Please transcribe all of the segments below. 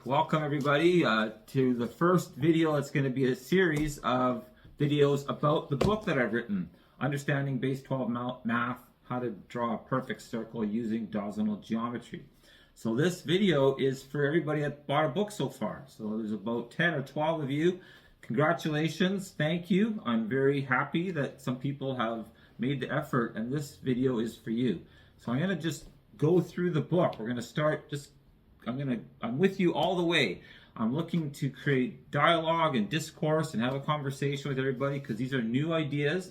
Welcome everybody to the first video. It's going to be a series of videos about the book that I've written, Understanding Base-12 Math, How to Draw a Perfect Circle Using Dozenal Geometry. So this video is for everybody that bought a book so far. So there's about 10 or 12 of you. Congratulations, thank you. I'm very happy that some people have made the effort, and this video is for you. So I'm going to just go through the book. We're going to start I'm with you all the way. I'm looking to create dialogue and discourse and have a conversation with everybody because these are new ideas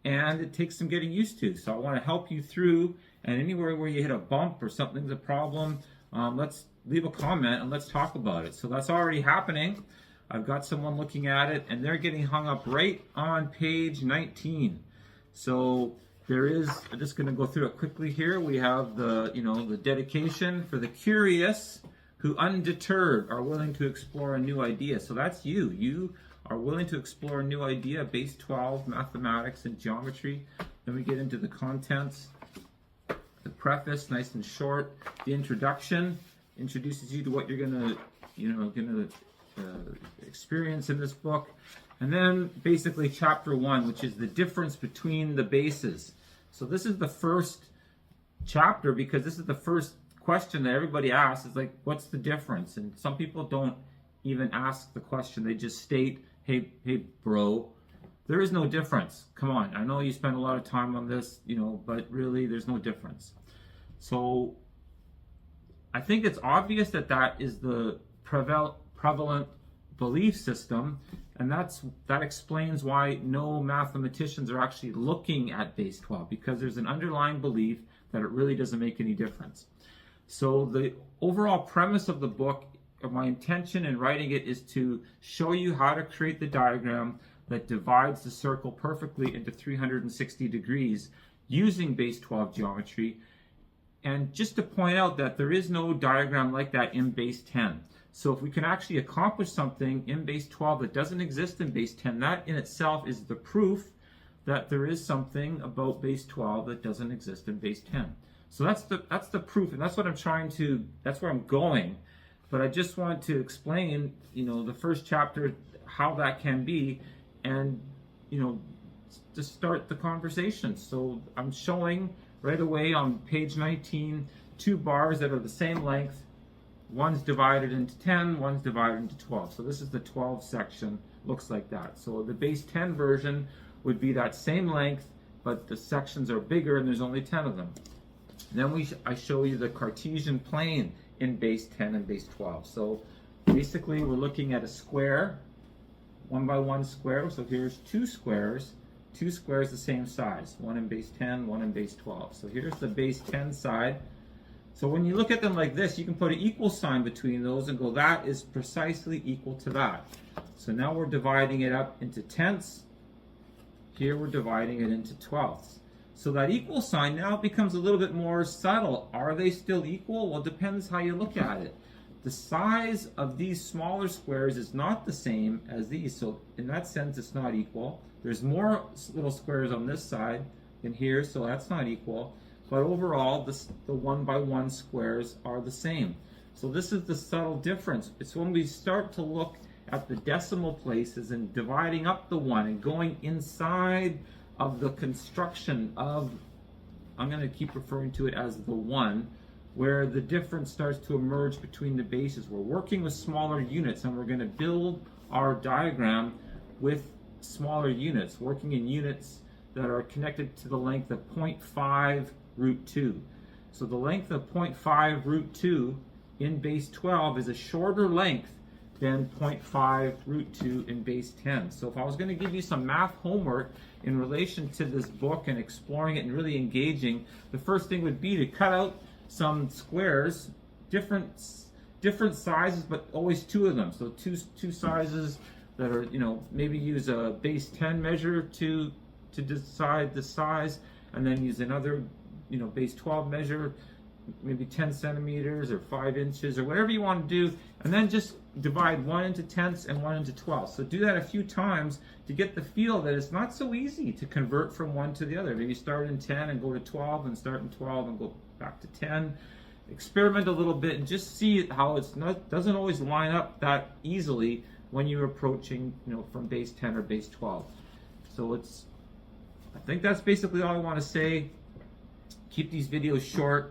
and it takes some getting used to. So I want to help you through, and anywhere where you hit a bump or something's a problem, let's leave a comment and let's talk about it. So that's already happening. I've got someone looking at it and they're getting hung up right on page 19. So I'm just going to go through it quickly here. We have the dedication for the curious who undeterred are willing to explore a new idea. So that's you. You are willing to explore a new idea, Base-12, mathematics and geometry. Then we get into the contents. The preface, nice and short. The introduction introduces you to what you're going to experience in this book. And then basically chapter 1, which is the difference between the bases. So this is the first chapter because this is the first question that everybody asks, is like, what's the difference? And some people don't even ask the question. They just state, hey bro, there is no difference. Come on, I know you spend a lot of time on this, but really there's no difference. So I think it's obvious that is the prevalent belief system, and that explains why no mathematicians are actually looking at Base-12, because there's an underlying belief that it really doesn't make any difference. So the overall premise of the book, or my intention in writing it, is to show you how to create the diagram that divides the circle perfectly into 360 degrees using Base-12 geometry, and just to point out that there is no diagram like that in Base-10. So if we can actually accomplish something in Base-12 that doesn't exist in Base-10, that in itself is the proof that there is something about Base-12 that doesn't exist in Base-10. So that's the proof, and that's what that's where I'm going. But I just want to explain, the first chapter, how that can be, and, to start the conversation. So I'm showing right away on page 19 two bars that are the same length. One's divided into 10, one's divided into 12. So this is the 12 section, looks like that. So the Base-10 version would be that same length, but the sections are bigger and there's only 10 of them. Then I show you the Cartesian plane in Base-10 and Base-12. So basically we're looking at a square, 1 by 1 square. So here's two squares the same size, one in Base-10, one in Base-12. So here's the Base-10 side. So when you look at them like this, you can put an equal sign between those and go, that is precisely equal to that. So now we're dividing it up into tenths. Here we're dividing it into twelfths. So that equal sign now becomes a little bit more subtle. Are they still equal? Well, it depends how you look at it. The size of these smaller squares is not the same as these. So in that sense, it's not equal. There's more little squares on this side than here, so that's not equal. But overall, the 1 by 1 squares are the same. So this is the subtle difference. It's when we start to look at the decimal places and dividing up the 1 and going inside of the construction of, I'm going to keep referring to it as the 1, where the difference starts to emerge between the bases. We're working with smaller units, and we're going to build our diagram with smaller units, working in units that are connected to the length of 0.5 root 2. So the length of 0.5 root 2 in Base-12 is a shorter length than 0.5 root 2 in Base-10. So if I was going to give you some math homework in relation to this book and exploring it and really engaging, the first thing would be to cut out some squares, different sizes, but always two of them. So two sizes that are, maybe use a Base-10 measure to decide the size, and then use another Base-12 measure, maybe 10 centimeters or 5 inches or whatever you want to do, and then just divide 1 into tenths and 1 into 12. So do that a few times to get the feel that it's not so easy to convert from one to the other. Maybe start in 10 and go to 12, and start in 12 and go back to 10. experiment a little bit and just see how it's not doesn't always line up that easily when you're approaching, from base 10 or base 12. So I think that's basically all I want to say. Keep these videos short.